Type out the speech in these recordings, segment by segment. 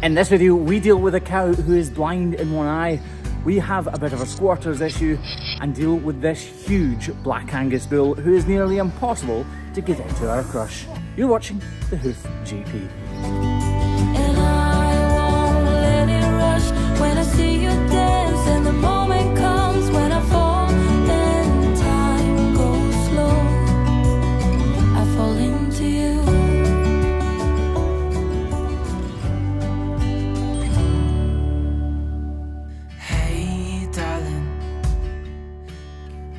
In this video, we deal with a cow who is blind in one eye. We have a bit of a squatters issue and deal with this huge Black Angus bull who is nearly impossible to get into our crush. You're watching the Hoof GP. And I won't let it rush when I see you dance, and the moment comes when I fall and time goes slow. I fall into you. Hey, darling.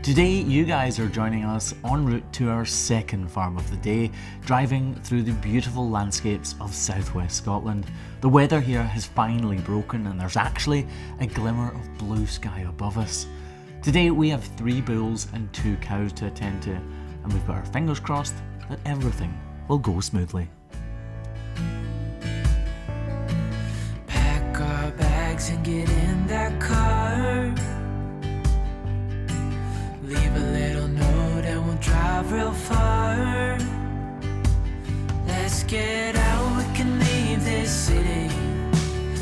Today you guys are joining us en route to our second farm of the day, driving through the beautiful landscapes of southwest Scotland. The weather here has finally broken and there's actually a glimmer of blue sky above us. Today we have 3 bulls and 2 cows to attend to, and we've got our fingers crossed that everything will go smoothly. Pack our bags and get in that car. Leave a little note and we'll drive real far. Let's get out, we can leave this city.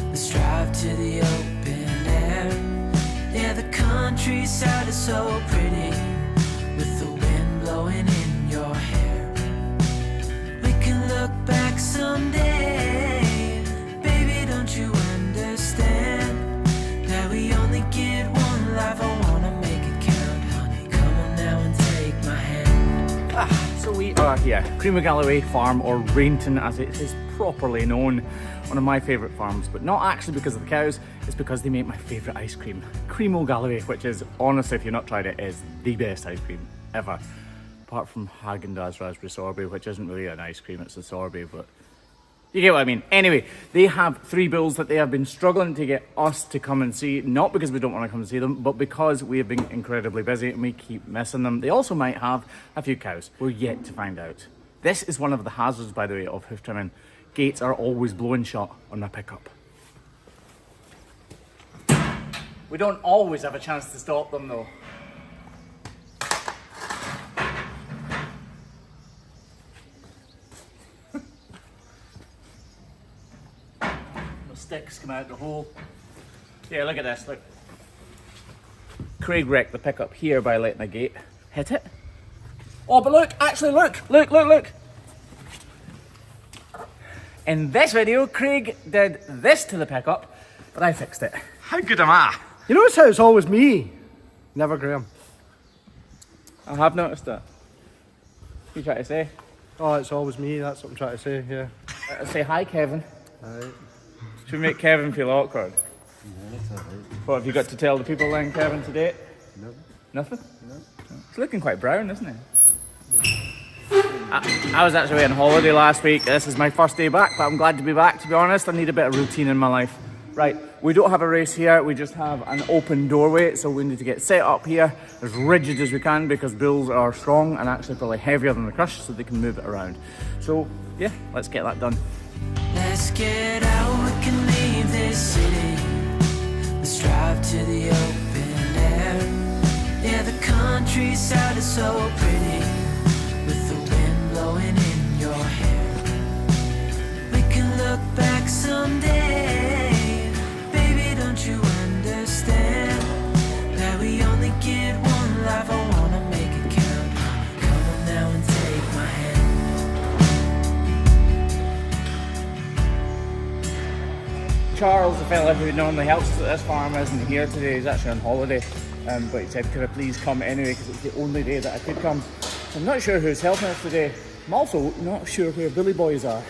Let's drive to the open air. Yeah, the countryside is so pretty, with the wind blowing in your hair. We can look back someday. Baby, don't you understand that we only get one life? I wanna make it count, honey. Come on now and take my hand. So we are here, Cream Galloway Farm, or Rainton as it is properly known. One of my favourite farms, but not actually because of the cows, it's because they make my favourite ice cream. Cream Galloway, which is, honestly, if you've not tried it, is the best ice cream ever. Apart from Haagen-Dazs raspberry sorbet, which isn't really an ice cream, it's a sorbet, but you get what I mean. Anyway, they have 3 bulls that they have been struggling to get us to come and see, not because we don't want to come and see them, but because we have been incredibly busy and we keep missing them. They also might have a few cows. We're yet to find out. This is one of the hazards, by the way, of hoof trimming. Gates are always blowing shut on my pickup. We don't always have a chance to stop them though. Sticks come out the hole. Yeah, look at this, look. Craig wrecked the pickup here by letting the gate hit it. Oh, but look, actually look. In this video, Craig did this to the pickup, but I fixed it. How good am I? You notice how it's always me, never Graham. I have noticed that. What are you trying to say? Oh, it's always me, that's what I'm trying to say, yeah. Say hi, Kevin. Right. Should we make Kevin feel awkward? No, that's alright. What have you got to tell the people then, Kevin, today? No. Nothing? No. It's looking quite brown, isn't it? I was actually on holiday last week. This is my first day back, but I'm glad to be back, to be honest. I need a bit of routine in my life. Right, we don't have a race here. We just have an open doorway, so we need to get set up here as rigid as we can because bulls are strong and actually probably heavier than the crush, so they can move it around. So, yeah, let's get that done. Let's get out, we can leave this city. Let's drive to the open air. Yeah, the countryside is so pretty, with the wind blowing in your hair. We can look back someday. Baby, don't you understand that we only get one life? I wanna make it count. Come on now and take my hand. Charles, the fella who normally helps us at this farm, isn't here today. He's actually on holiday, but he said, could I please come anyway, because it's the only day that I could come. So I'm not sure who's helping us today. I'm also not sure where Billy Boys are.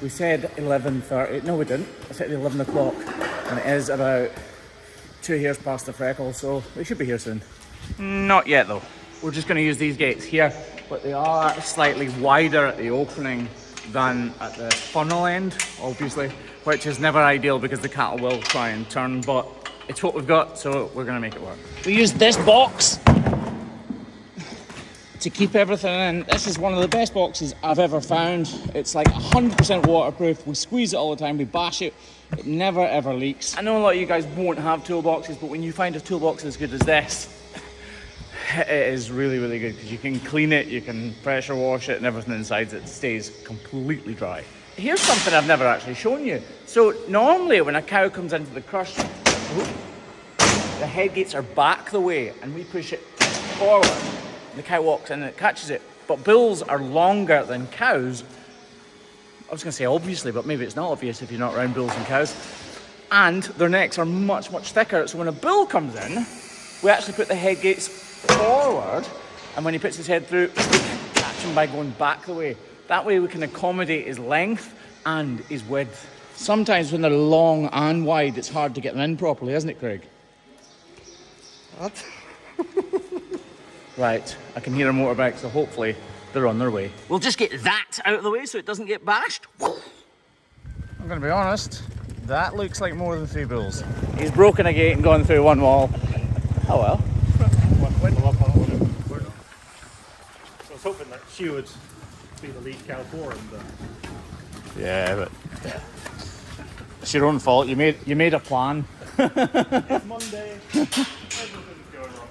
We said 11:30, no we didn't, I said 11 o'clock, and it is about 2 years past the freckle, so they should be here soon. Not yet though. We're just going to use these gates here, but they are slightly wider at the opening than at the funnel end, obviously, which is never ideal because the cattle will try and turn, but it's what we've got, so we're going to make it work. We used this box to keep everything in. This is one of the best boxes I've ever found. It's like 100% waterproof. We squeeze it all the time, we bash it. It never ever leaks. I know a lot of you guys won't have toolboxes, but when you find a toolbox as good as this, it is really, really good because you can clean it, you can pressure wash it, and everything inside it stays completely dry. here's something I've never actually shown you. So normally when a cow comes into the crush, the head gates are back the way and we push it forward. And the cow walks in and it catches it. But bulls are longer than cows. I was going to say obviously, but maybe it's not obvious if you're not around bulls and cows. And their necks are much, much thicker. So when a bull comes in, we actually put the head gates forward. And when he puts his head through, we catch him by going back the way. That way we can accommodate his length and his width. Sometimes when they're long and wide, it's hard to get them in properly, isn't it, Craig? What? Right, I can hear a motorbike, so hopefully they're on their way. We'll just get that out of the way so it doesn't get bashed. I'm going to be honest, that looks like more than 3 bulls. He's broken a gate and gone through one wall. Oh well. I was hoping that she would be the lead cow for him, but Yeah, but it's your own fault. You made a plan. it's Monday. Everything's going wrong.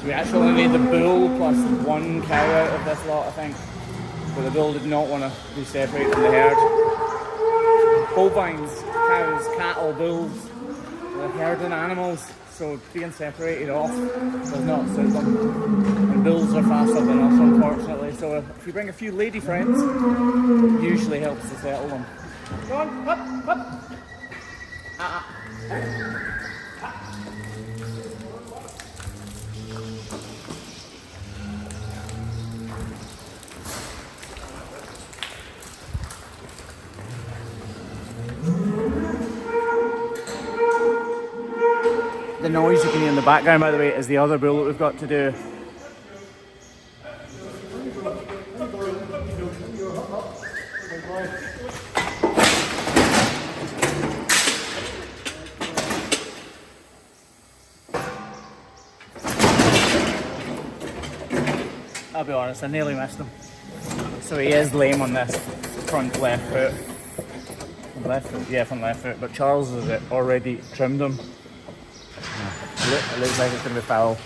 So we actually made the bull plus 1 cow out of this lot, I think. But the bull did not want to be separated from the herd. Bovines, cows, cattle, bulls, they're herding animals, so being separated off does not suit them. And bulls are faster than us, unfortunately. So if we bring a few lady friends, it usually helps to settle them. Go on, up, up. The noise you can hear in the background, by the way, is the other bull that we've got to do. I'll be honest, I nearly missed him. So he is lame on this front left foot. Left foot, yeah, front left foot. But Charles has already trimmed him. It looks like it's going to be foul.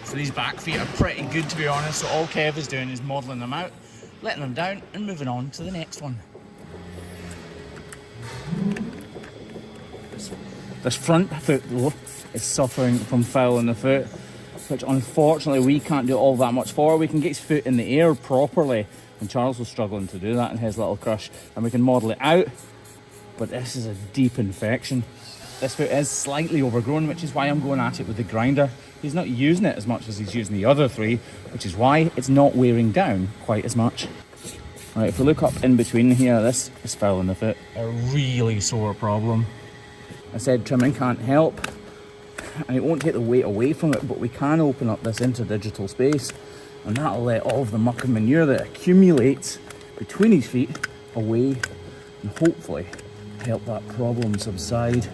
So these back feet are pretty good, to be honest. So all Kev is doing is modelling them out, letting them down, and moving on to the next one. This front foot, though, is suffering from foul in the foot, which unfortunately we can't do all that much for. We can get his foot in the air properly, and Charles was struggling to do that in his little crush, and we can model it out, but this is a deep infection. This foot is slightly overgrown, which is why I'm going at it with the grinder. He's not using it as much as he's using the other 3, which is why it's not wearing down quite as much. Right, if we look up in between here, this is foul in the foot. A really sore problem. I said trimming can't help, and it won't take the weight away from it, but we can open up this interdigital space, and that'll let all of the muck and manure that accumulates between his feet away, and hopefully help that problem subside.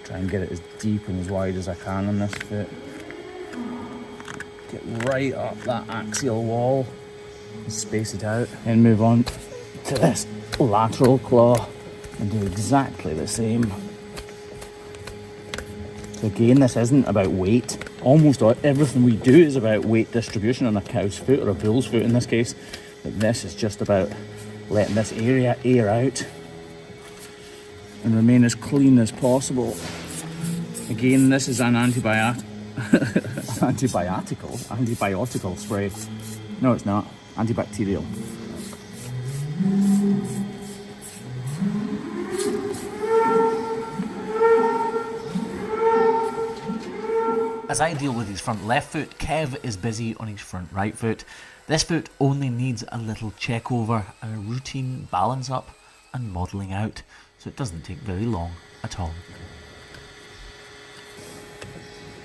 Try and get it as deep and as wide as I can on this foot. Get right up that axial wall and space it out, and move on to this lateral claw and do exactly the same. So again, this isn't about weight. Almost everything we do is about weight distribution on a cow's foot, or a bull's foot in this case. But this is just about letting this area air out and remain as clean as possible. Again, this is an antibiotical spray. No, it's not. Antibacterial. As I deal with his front left foot, Kev is busy on his front right foot. This foot only needs a little check over and a routine balance up and modelling out, so it doesn't take very long at all.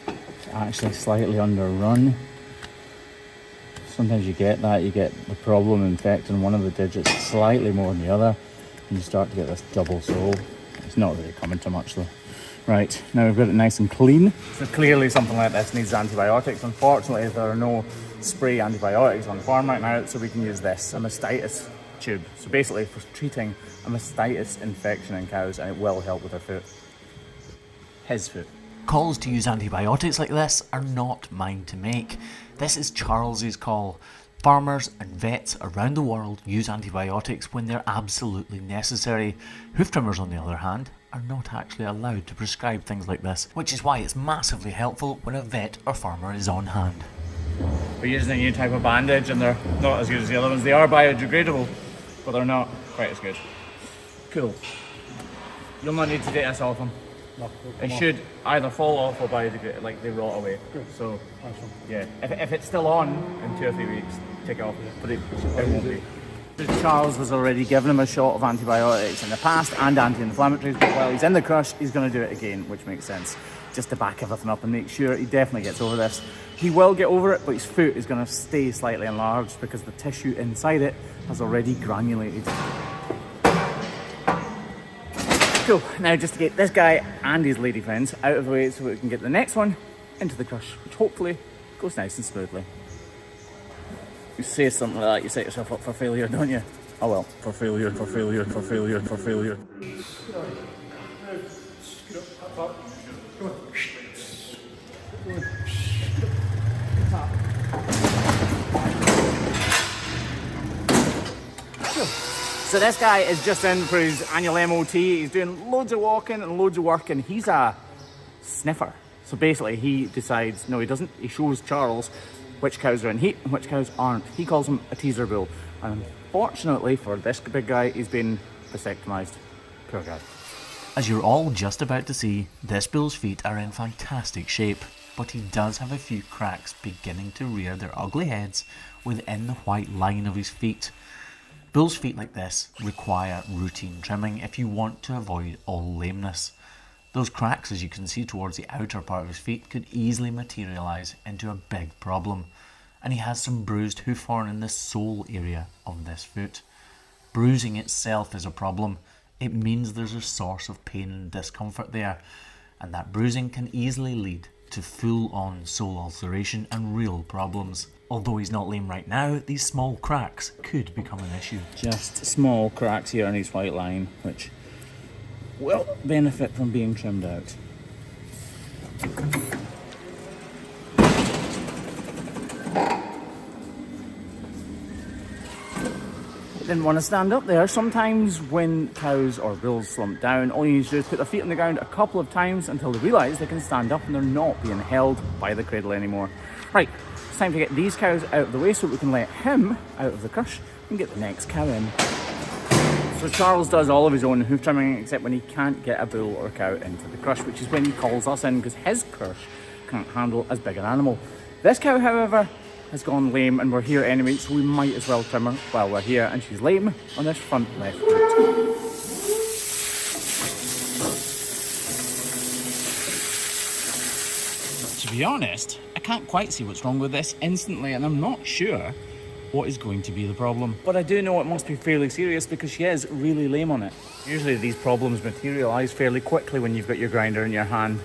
It's actually slightly underrun. Sometimes you get that, you get the problem infecting one of the digits slightly more than the other, and you start to get this double sole. It's not really coming to much though. Right, now we've got it nice and clean. So clearly something like this needs antibiotics. Unfortunately, there are no spray antibiotics on farm right now, so we can use this, a mastitis tube. So basically for treating a mastitis infection in cows, and it will help with their foot. his foot. Calls to use antibiotics like this are not mine to make. This is Charles's call. Farmers and vets around the world use antibiotics when they're absolutely necessary. Hoof trimmers, on the other hand, are not actually allowed to prescribe things like this, which is why it's massively helpful when a vet or farmer is on hand. We're using a new type of bandage and they're not as good as the other ones. They are biodegradable, but they're not quite as good. Cool. You'll not need to take this off them. No, It should either fall off or biodegrade, like they rot away. So, yeah, if it's still on in 2 or 3 weeks, take it off. But it won't be. Charles has already given him a shot of antibiotics in the past and anti-inflammatories, but while he's in the crush, he's going to do it again, which makes sense. Just to back everything up and make sure he definitely gets over this. He will get over it, but his foot is going to stay slightly enlarged because the tissue inside it has already granulated. Cool, now just to get this guy and his lady friends out of the way so we can get the next one into the crush, which hopefully goes nice and smoothly. You say something like that, you set yourself up for failure, don't you? Oh well, for failure, for failure, for failure, for failure. So this guy is just in for his annual MOT. He's doing loads of walking and loads of work, and he's a sniffer. So basically he decides, no he doesn't, he shows Charles which cows are in heat and which cows aren't. He calls him a teaser bull. And unfortunately for this big guy, he's been vasectomized. Poor guy. As you're all just about to see, this bull's feet are in fantastic shape, but he does have a few cracks beginning to rear their ugly heads within the white line of his feet. Bull's feet like this require routine trimming if you want to avoid all lameness. Those cracks, as you can see towards the outer part of his feet, could easily materialise into a big problem, and he has some bruised hoof horn in the sole area of this foot. Bruising itself is a problem. It means there's a source of pain and discomfort there, and that bruising can easily lead to full-on sole ulceration and real problems. Although he's not lame right now, these small cracks could become an issue. Just small cracks here on his white line, which will benefit from being trimmed out. Didn't want to stand up there. Sometimes when cows or bulls slump down, all you need to do is put their feet on the ground a couple of times until they realise they can stand up and they're not being held by the cradle anymore. Right, it's time to get these cows out of the way so we can let him out of the crush and get the next cow in. So Charles does all of his own hoof trimming except when he can't get a bull or a cow into the crush, which is when he calls us in because his crush can't handle as big an animal. This cow, however, has gone lame and we're here anyway, so we might as well trim her while we're here, and she's lame on this front left foot. To be honest, I can't quite see what's wrong with this instantly, and I'm not sure what is going to be the problem. But I do know it must be fairly serious because she is really lame on it. Usually these problems materialise fairly quickly when you've got your grinder in your hand.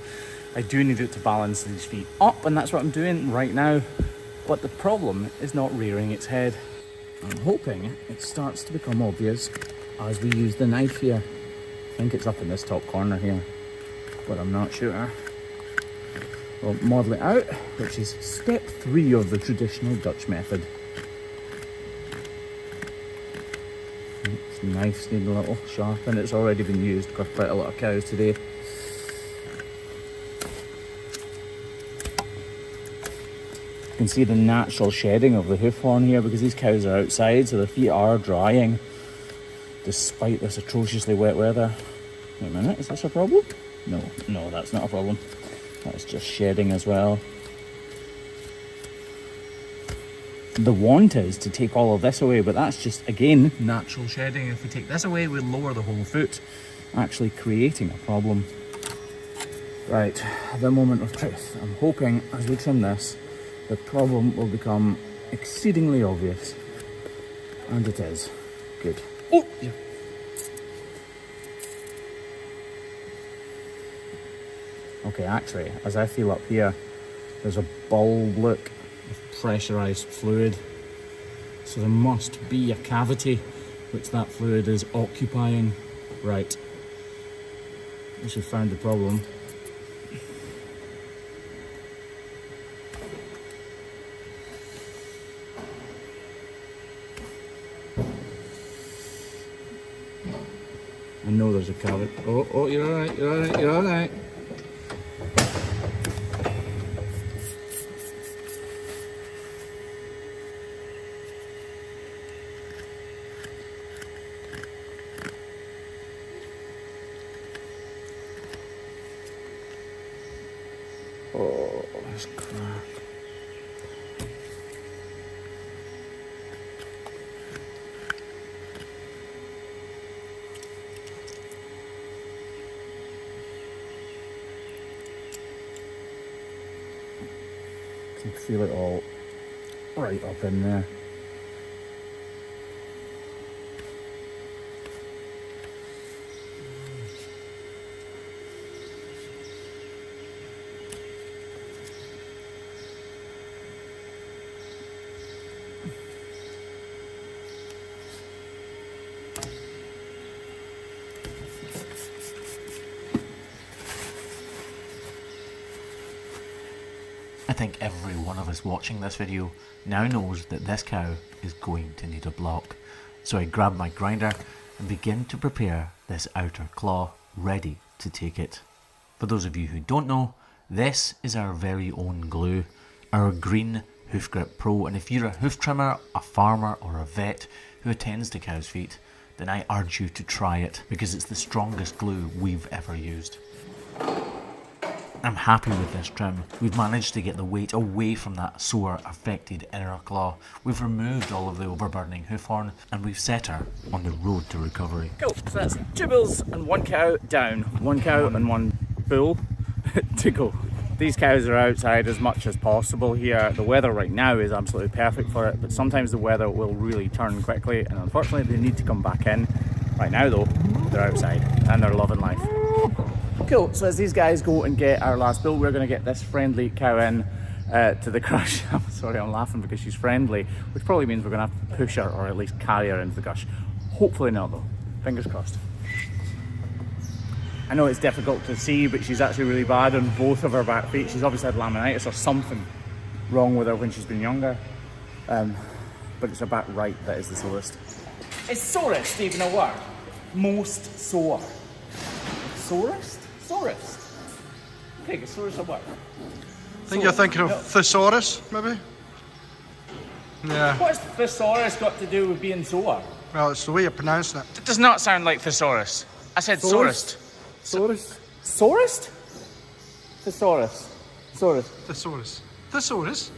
I do need it to balance these feet up, and that's what I'm doing right now. But the problem is not rearing its head. I'm hoping it starts to become obvious as we use the knife here. I think it's up in this top corner here, but I'm not sure. We'll model it out, which is step 3 of the traditional Dutch method. This knife's need a little sharpen. It's already been used for quite a lot of cows today. You can see the natural shedding of the hoof horn here because these cows are outside, so their feet are drying despite this atrociously wet weather. Wait a minute, is this a problem? No, that's not a problem. That's just shedding as well. The want is to take all of this away, but that's just, again, natural shedding. If we take this away, we'll lower the whole foot, actually creating a problem. Right, the moment of truth. I'm hoping as we trim this, the problem will become exceedingly obvious. And it is. Good. Oh! Yeah. Okay, actually, as I feel up here, there's a bulb look of pressurised fluid. So there must be a cavity which that fluid is occupying. Right. Once we've found the problem, there's a cavity. Oh, you're alright, you're alright, you're alright. Oh, that's crap. I can feel it all right up in there. I think every one of us watching this video now knows that this cow is going to need a block. So I grab my grinder and begin to prepare this outer claw, ready to take it. For those of you who don't know, this is our very own glue, our green Hoof Grip Pro, and if you're a hoof trimmer, a farmer or a vet who attends to cows' feet, then I urge you to try it because it's the strongest glue we've ever used. I'm happy with this trim. We've managed to get the weight away from that sore, affected inner claw. We've removed all of the overburdening hoof horn and we've set her on the road to recovery. Cool, so that's 2 bulls and 1 cow down, 1 cow and 1 bull to go. These cows are outside as much as possible here. The weather right now is absolutely perfect for it, but sometimes the weather will really turn quickly and unfortunately they need to come back in. Right now though, they're outside and they're loving life. Cool, so as these guys go and get our last bull, we're going to get this friendly cow in to the crush. I'm sorry, I'm laughing because she's friendly, which probably means we're going to have to push her or at least carry her into the crush. Hopefully not though, fingers crossed. I know it's difficult to see, but she's actually really bad on both of her back feet. She's obviously had laminitis or something wrong with her when she's been younger. But it's her back right that is the sorest. Is sorest even a word? Most sore. Sorest? Sorest. Okay, is sorest a word? I think you're thinking of thesaurus, maybe? Yeah. What's thesaurus got to do with being sore? Well, it's the way you're pronouncing it. It does not sound like thesaurus. I said sorest. Sorest? Sorest? Thesaurus. Sorest. Thesaurus. Thesaurus?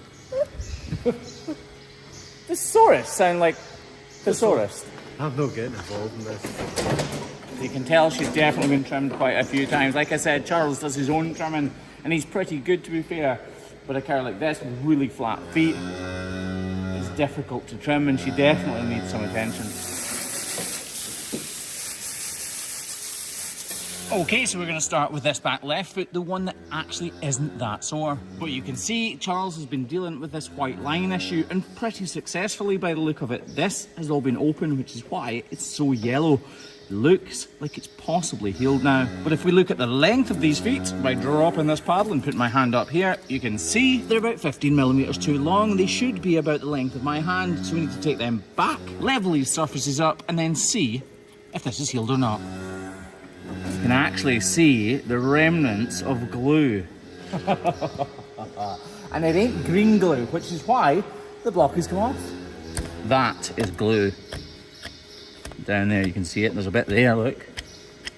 Thesaurus sound like thesaurus. I'm not getting involved in this. You can tell she's definitely been trimmed quite a few times. Like I said, Charles does his own trimming and he's pretty good to be fair. But a cow like this with really flat feet is difficult to trim and she definitely needs some attention. Okay, so we're going to start with this back left foot, the one that actually isn't that sore. But you can see Charles has been dealing with this white line issue and pretty successfully by the look of it. This has all been open, which is why it's so yellow. It looks like it's possibly healed now. But if we look at the length of these feet, by dropping this paddle and putting my hand up here, you can see they're about 15 millimeters too long. They should be about the length of my hand, so we need to take them back, level these surfaces up, and then see if this is healed or not. You can actually see the remnants of glue. And it ain't green glue, which is why the block has come off. That is glue. Down there you can see it, there's a bit there, look.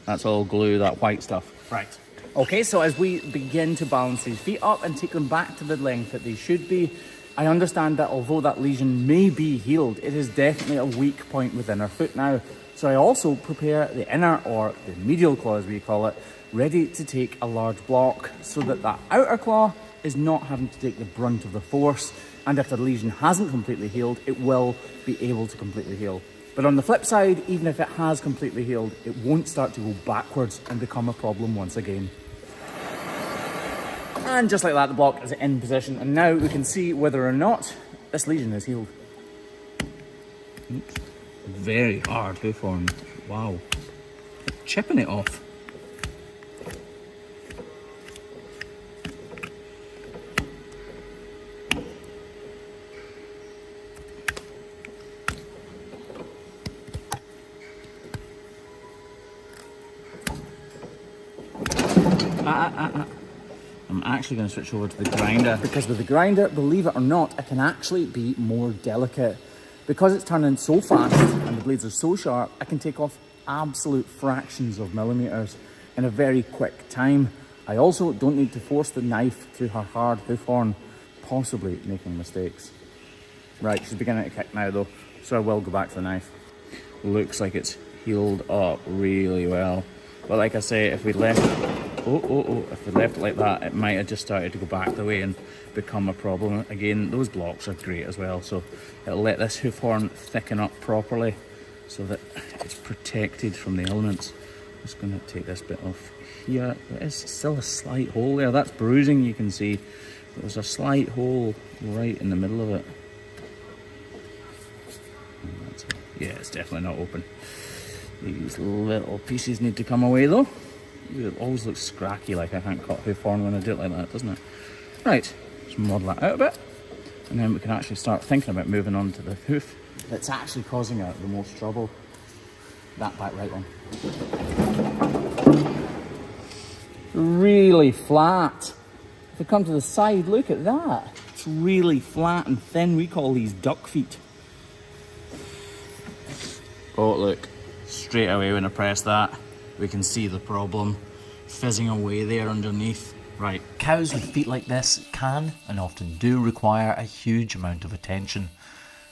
That's all glue, that white stuff. Right. Okay, so as we begin to balance these feet up and take them back to the length that they should be, I understand that although that lesion may be healed, it is definitely a weak point within our foot now. So I also prepare the inner, or the medial claw as we call it, ready to take a large block so that that outer claw is not having to take the brunt of the force, and if the lesion hasn't completely healed, it will be able to completely heal. But on the flip side, even if it has completely healed, it won't start to go backwards and become a problem once again. And just like that, the block is in position, and now we can see whether or not this lesion is healed. Oops. Very hard hoof horn. Wow. Chipping it off. I'm actually going to switch over to the grinder, because with the grinder, believe it or not, it can actually be more delicate. Because it's turning so fast and the blades are so sharp, I can take off absolute fractions of millimeters in a very quick time. I also don't need to force the knife through her hard hoof horn, possibly making mistakes. Right, she's beginning to kick now though, so I will go back to the knife. Looks like it's healed up really well. But like I say, if we left if we left it like that, it might have just started to go back the way and become a problem. Again, those blocks are great as well, so it'll let this hoof horn thicken up properly so that it's protected from the elements. I'm just going to take this bit off here. There is still a slight hole there. That's bruising, you can see. There's a slight hole right in the middle of it. Yeah, it's definitely not open. These little pieces need to come away though. It always looks scracky, like I can't cut hoof horn when I do it like that, doesn't it? Right, let's model that out a bit, and then we can actually start thinking about moving on to the hoof that's actually causing her the most trouble. That back right one. Really flat. If we come to the side, look at that. It's really flat and thin. We call these duck feet. Oh, look. Straight away when I press that, we can see the problem fizzing away there underneath. Right, cows with feet like this can and often do require a huge amount of attention.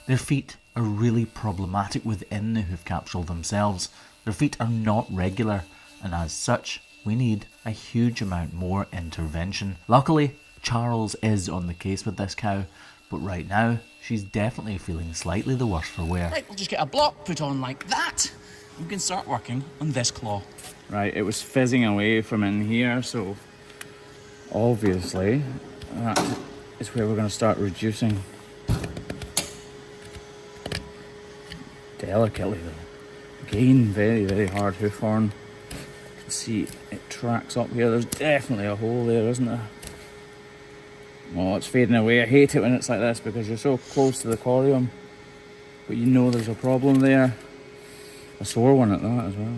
Their feet are really problematic within the hoof capsule themselves. Their feet are not regular, and as such, we need a huge amount more intervention. Luckily, Charles is on the case with this cow, but right now, she's definitely feeling slightly the worse for wear. Right, we'll just get a block put on like that. We can start working on this claw. Right, it was fizzing away from in here, so obviously that is where we're going to start reducing. Delicately though. Again, very, very hard hoof horn. You can see it tracks up here. There's definitely a hole there, isn't there? Oh, it's fading away. I hate it when it's like this because you're so close to the corium, but you know there's a problem there. A sore one at that as well.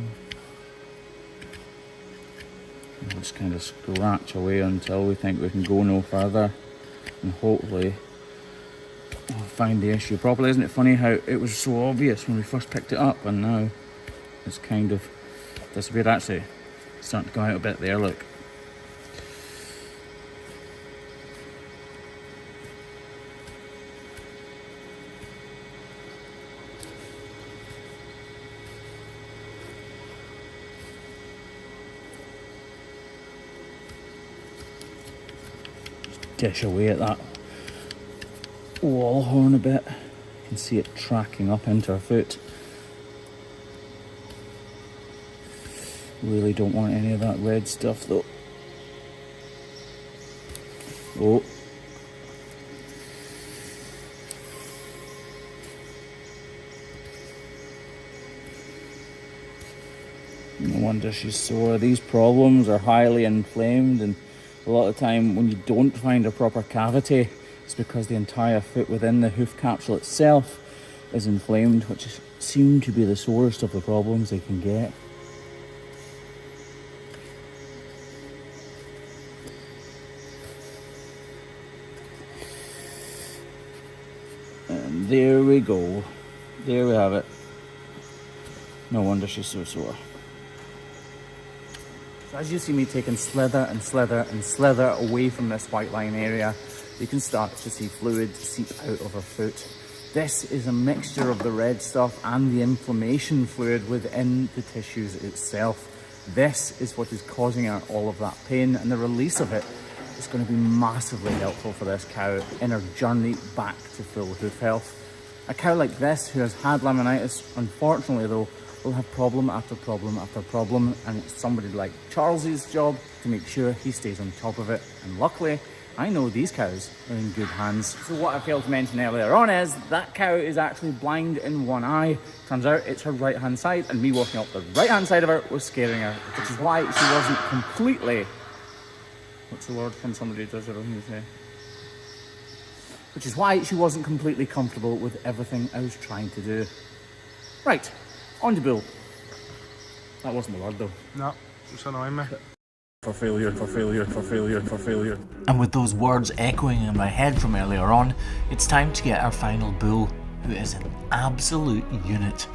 We'll just kind of scratch away until we think we can go no further, and hopefully we'll find the issue properly. Isn't it funny how it was so obvious when we first picked it up and now it's kind of disappeared? Actually, it's starting to go out a bit there, look. Dish away at that wall horn a bit. You can see it tracking up into her foot. Really don't want any of that red stuff though. Oh. No wonder she's sore. These problems are highly inflamed, and a lot of the time when you don't find a proper cavity, it's because the entire foot within the hoof capsule itself is inflamed, which seem to be the sorest of the problems they can get. And there we go. There we have it. No wonder she's so sore. So as you see me taking slither and slither and slither away from this white line area, you can start to see fluid seep out of her foot. This is a mixture of the red stuff and the inflammation fluid within the tissues itself. This is what is causing her all of that pain, and the release of it is going to be massively helpful for this cow in her journey back to full hoof health. A cow like this who has had laminitis, unfortunately though, will have problem after problem after problem, and it's somebody like Charles's job to make sure he stays on top of it. And luckily, I know these cows are in good hands. So what I failed to mention earlier on is that cow is actually blind in one eye. Turns out it's her right hand side, and me walking up the right hand side of her was scaring her, which is why she wasn't completely, what's the word when somebody does everything you say? Which is why she wasn't completely comfortable with everything I was trying to do. Right, on to Bull. That wasn't the word though. No, it's annoying me. For failure, for failure, for failure, for failure. And with those words echoing in my head from earlier on, it's time to get our final bull, who is an absolute unit,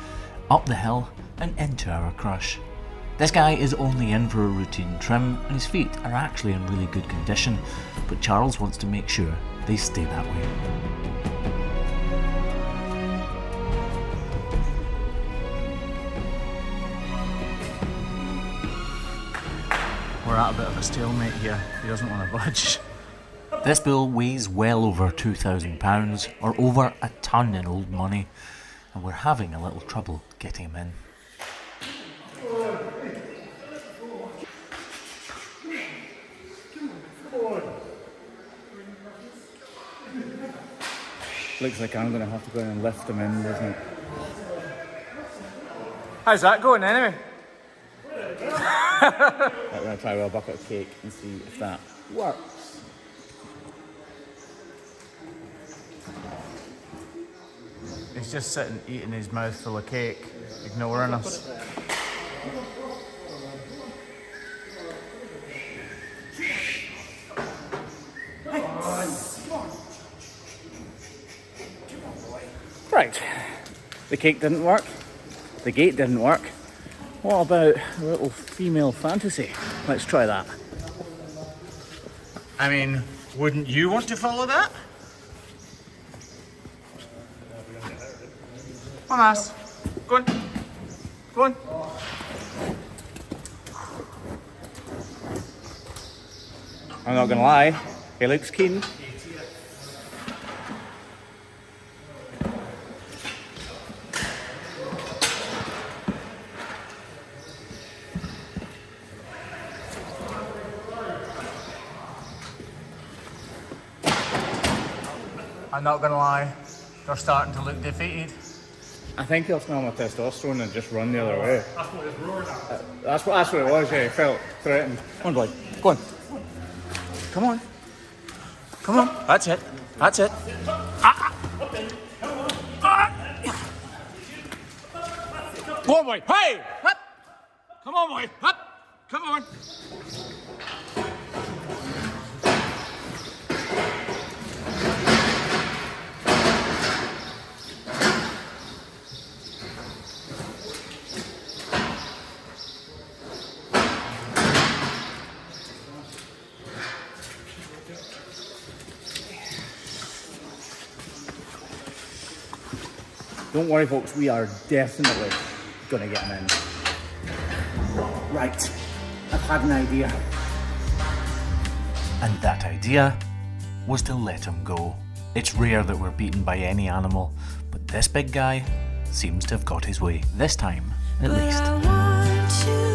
up the hill and into our crush. This guy is only in for a routine trim and his feet are actually in really good condition, but Charles wants to make sure they stay that way. We're at a bit of a stalemate here. He doesn't want to budge. This bull weighs well over £2,000 or over a ton in old money, and we're having a little trouble getting him in. Looks like I'm going to have to go in and lift them in, doesn't it? How's that going anyway? I'm going to try with a bucket of cake and see if that works. He's just sitting eating his mouth full of cake, ignoring us. Right, the cake didn't work, the gate didn't work. What about a little female fantasy? Let's try that. I mean, wouldn't you want to follow that? Come on, ass. Go on. Go on. I'm not gonna lie, he looks keen. I'm not gonna lie, they're starting to look defeated. I think he'll smell my testosterone and just run the other way. That's what it's roaring at. That's what it was, yeah, he felt threatened. Come on, boy, go on. Come on. Come on, that's it, that's it. Go on, boy, hey! Up. Come on, boy, up! Come on. Don't worry, folks, we are definitely gonna get him in. Right, I've had an idea. And that idea was to let him go. It's rare that we're beaten by any animal, but this big guy seems to have got his way, this time at least. I want you